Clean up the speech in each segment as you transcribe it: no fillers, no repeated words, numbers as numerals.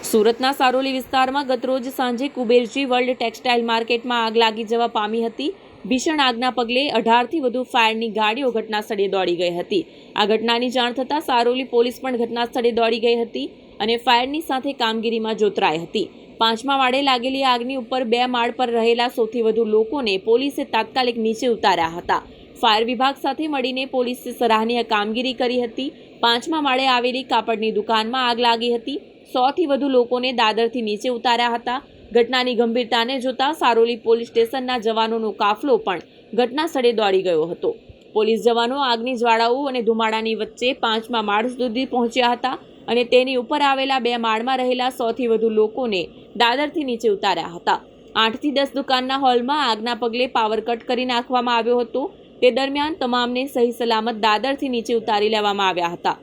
સુરતના સારોલી વિસ્તારમાં ગતરોજ સાંજે કુબેરજી વર્લ્ડ ટેક્સટાઇલ માર્કેટમાં આગ લાગી જવા પામી હતી। ભીષણ આગના પગલે 18થી વધુ ફાયરની ગાડીઓ ઘટનાસ્થળે દોડી ગઈ હતી। આ ઘટનાની જાણ થતાં સારોલી પોલીસ પણ ઘટનાસ્થળે દોડી ગઈ હતી અને ફાયરની સાથે કામગીરીમાં જોતરાઈ હતી। 5મા માળે લાગેલી આગની ઉપર 2 માળ પર રહેલા સૌથી વધુ લોકોને પોલીસે તાત્કાલિક નીચે ઉતાર્યા હતા। ફાયર વિભાગ સાથે મળીને પોલીસે સરાહનીય કામગીરી કરી હતી। 5મા માળે આવેલી કાપડની દુકાનમાં આગ લાગી હતી। 100થી વધુ લોકોને દાદરથી નીચે ઉતાર્યા હતા। ઘટનાની ગંભીરતાને જોતા સારોલી પોલીસ સ્ટેશનના જવાનોનો કાફલો પણ ઘટનાસ્થળે દોડી ગયો હતો। પોલીસ જવાનો આગની જ્વાળાઓ અને ધુમાડાની વચ્ચે 5મા માળ સુધી પહોંચ્યા હતા અને તેની ઉપર આવેલા 2 માળમાં રહેલા 100થી વધુ લોકોને દાદરથી નીચે ઉતાર્યા હતા। 8થી 10 દુકાનના હોલમાં આગના પગલે પાવર કટ કરી નાખવામાં આવ્યો હતો। તે દરમિયાન તમામને સહી સલામત દાદરથી નીચે ઉતારી લેવામાં આવ્યા હતા।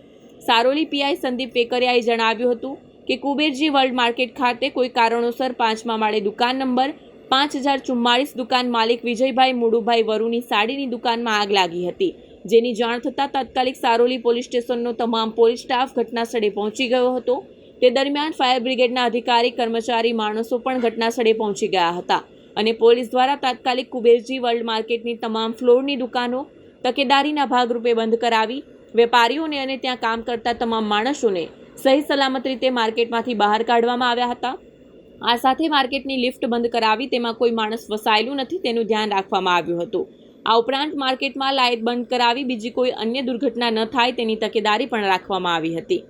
સારોલી પીઆઈ સંદીપ વેકરિયાએ જણાવ્યું હતું કે કુબેરજી વર્લ્ડ માર્કેટ ખાતે કોઈ કારણોસર 5મા માળે દુકાન નંબર 5044 દુકાન માલિક વિજયભાઈ મુડુભાઈ વરુની સાડીની દુકાનમાં આગ લાગી હતી। જેની જાણ થતાં તાત્કાલિક સારોલી પોલીસ સ્ટેશનનો તમામ પોલીસ સ્ટાફ ઘટનાસ્થળે પહોંચી ગયો હતો। તે દરમિયાન ફાયર બ્રિગેડના અધિકારી કર્મચારી માણસો પણ ઘટનાસ્થળે પહોંચી ગયા હતા અને પોલીસ દ્વારા તાત્કાલિક કુબેરજી વર્લ્ડ માર્કેટની તમામ ફ્લોરની દુકાનો તકેદારીના ભાગરૂપે બંધ કરાવી વેપારીઓને અને ત્યાં કામ કરતા તમામ માણસોને સહી સલામત રીતે માર્કેટમાંથી બહાર કાઢવામાં આવ્યા હતા। આ સાથે માર્કેટની લિફ્ટ બંધ કરાવી તેમાં કોઈ માણસ વસાયેલું નથી તેનું ધ્યાન રાખવામાં આવ્યું હતું। આ ઉપરાંત માર્કેટમાં લાઇટ બંધ કરાવી બીજી કોઈ અન્ય દુર્ઘટના ન થાય તેની તકેદારી પણ રાખવામાં આવી હતી।